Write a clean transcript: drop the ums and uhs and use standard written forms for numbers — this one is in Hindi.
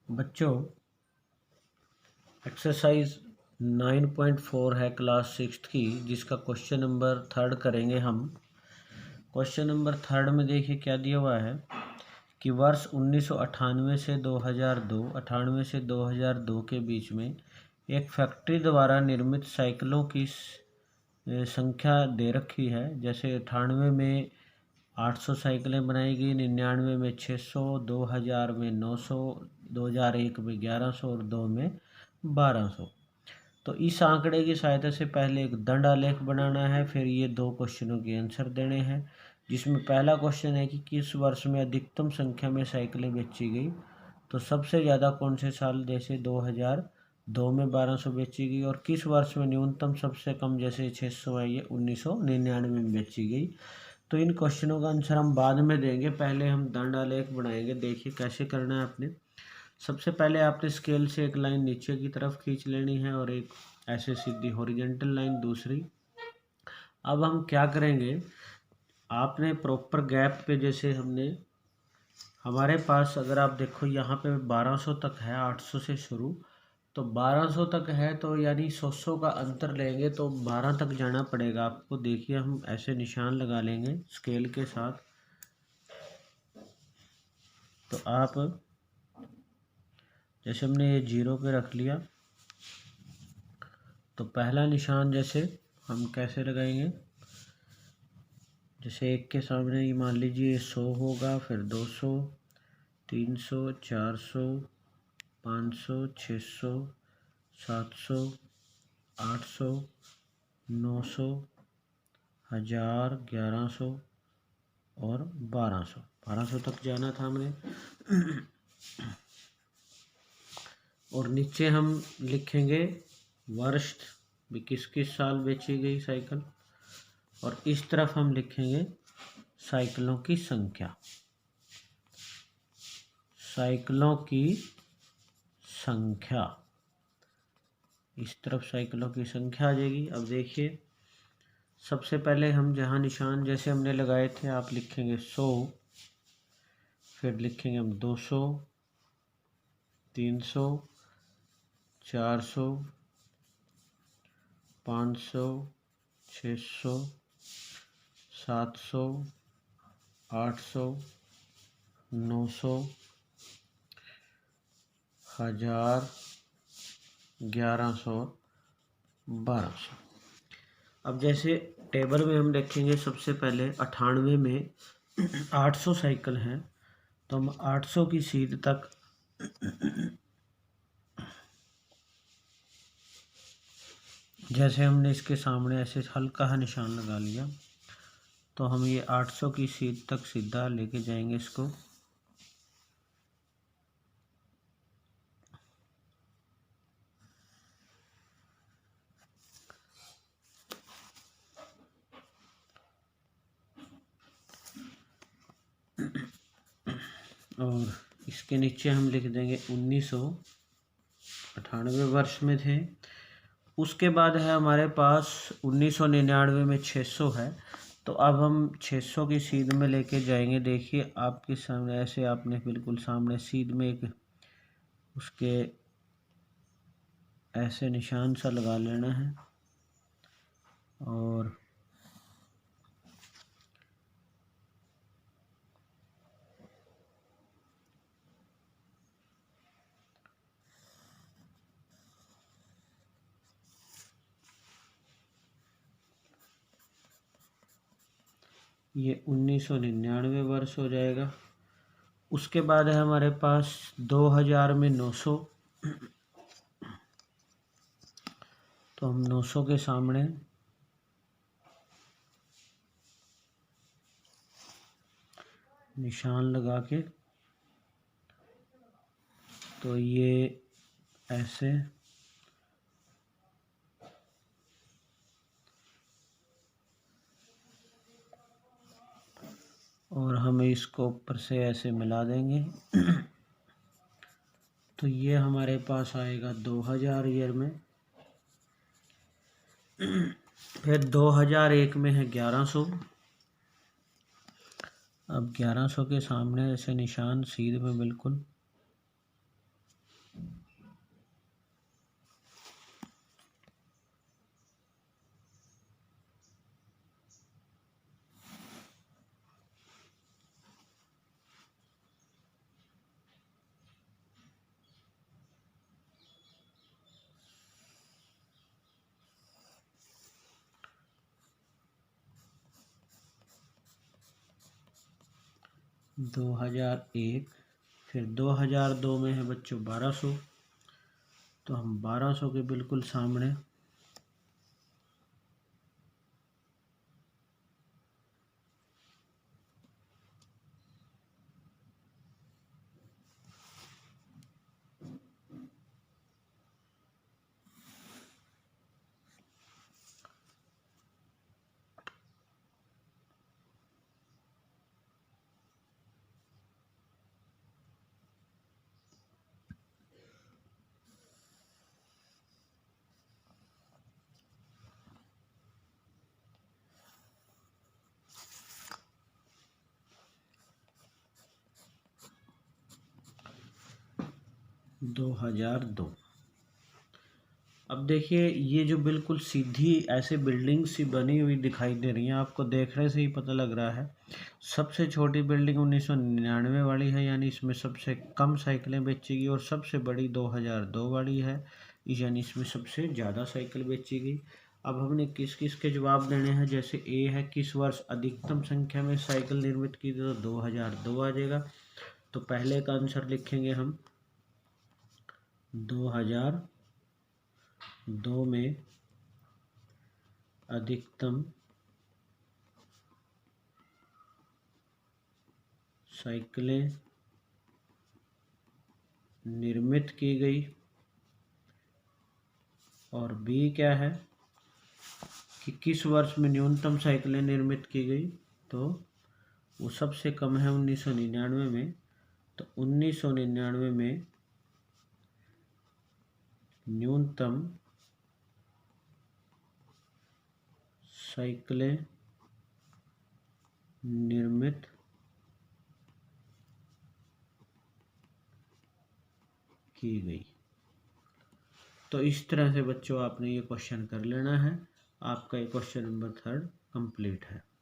बच्चों, एक्सरसाइज 9.4 है क्लास 6 की, जिसका क्वेश्चन नंबर 3 करेंगे हम। क्वेश्चन नंबर 3 में देखिए क्या दिया हुआ है कि वर्ष 1998 से 2002, 98 से 2002 के बीच में एक फैक्ट्री द्वारा निर्मित साइकिलों की संख्या दे रखी है। जैसे 98 में 800 साइकिलें बनाई गई, 99 में 600, 2000 में 900, 2001 में 1100 और 2 में 1200। तो इस आंकड़े की सहायता से पहले एक दंड आलेख बनाना है, फिर ये 2 क्वेश्चनों के आंसर देने हैं। जिसमें पहला क्वेश्चन है कि किस वर्ष में अधिकतम संख्या में साइकिलें बेची गई। तो सबसे ज़्यादा कौन से साल, जैसे 2002 में 1200 बेची गई। और किस वर्ष में न्यूनतम सबसे कम, जैसे 600 है, ये 1999 में बेची गई। तो इन क्वेश्चनों का आंसर हम बाद में देंगे, पहले हम दंड आलेख बनाएंगे। देखिए कैसे करना है आपने। सबसे पहले आपने स्केल से एक लाइन नीचे की तरफ खींच लेनी है और एक ऐसे सीधी हॉरिजॉन्टल लाइन दूसरी। अब हम क्या करेंगे, आपने प्रॉपर गैप पे, जैसे हमारे पास अगर आप देखो यहाँ पे 1200 तक है, 800 से शुरू, तो 1200 तक है, तो यानी 100 का अंतर लेंगे तो 12 तक जाना पड़ेगा आपको। देखिए हम ऐसे निशान लगा लेंगे स्केल के साथ। तो आप जैसे हमने ये 0 पे रख लिया, तो पहला निशान जैसे हम कैसे लगाएंगे, जैसे 1 के सामने ये मान लीजिए 100 होगा, फिर 200, 300, 400, 500, 600, 700, 800, 900, 1000, 1100 और 1200 तक जाना था हमने। और नीचे हम लिखेंगे वर्ष भी, किस किस साल बेची गई साइकिल। और इस तरफ हम लिखेंगे साइकिलों की संख्या, साइकिलों की संख्या। इस तरफ साइकिलों की संख्या आ जाएगी। अब देखिए सबसे पहले हम जहाँ निशान जैसे हमने लगाए थे, आप लिखेंगे 100, फिर लिखेंगे हम 200, 300, 400, 500, 600, 700, 800, 900, 1000, 1100, 1200। अब जैसे टेबल में हम देखेंगे, सबसे पहले 98 में 800 साइकिल हैं, तो हम 800 की सीध तक जैसे हमने इसके सामने ऐसे हल्का सा निशान लगा लिया, तो हम ये 800 की सीध तक सीधा लेके जाएंगे इसको। और इसके नीचे हम लिख देंगे 1998 वर्ष में थे। उसके बाद है हमारे पास 1999 में 600 है, तो अब हम 600 की सीध में लेके जाएंगे। देखिए आपके सामने ऐसे, आपने बिल्कुल सामने सीध में एक उसके ऐसे निशान सा लगा लेना है। और ये 1999 वर्ष हो जाएगा। उसके बाद है हमारे पास 2000 में 900, तो हम 900 के सामने निशान लगा के, तो ये ऐसे और हम इसको ऊपर से ऐसे मिला देंगे। तो ये हमारे पास आएगा 2000 ईयर में। फिर 2001 में है 1100। अब 1100 के सामने ऐसे निशान सीध में बिल्कुल 2001, फिर 2002 में है बच्चों 1200, तो हम 1200 के बिल्कुल सामने 2002। अब देखिए ये जो बिल्कुल सीधी ऐसे बिल्डिंग सी बनी हुई दिखाई दे रही है, आपको देखने से ही पता लग रहा है सबसे छोटी बिल्डिंग 1999 वाली है, यानी इसमें सबसे कम साइकिलें बेची गई, और सबसे बड़ी 2002 वाली है, यानी इसमें सबसे ज़्यादा साइकिल बेची गई। अब हमने किस किस के जवाब देने हैं, जैसे ए है किस वर्ष अधिकतम संख्या में साइकिल निर्मित की गई, तो 2002 आ जाएगा। तो पहले का आंसर लिखेंगे हम 2002 में अधिकतम साइकिलें निर्मित की गई, और बी क्या है कि किस वर्ष में न्यूनतम साइकिलें निर्मित की गई, तो वो सबसे कम है 1999 में, तो 1999 में न्यूनतम साइकिलें निर्मित की गई। तो इस तरह से बच्चों आपने ये क्वेश्चन कर लेना है। आपका ये क्वेश्चन नंबर 3 कंप्लीट है।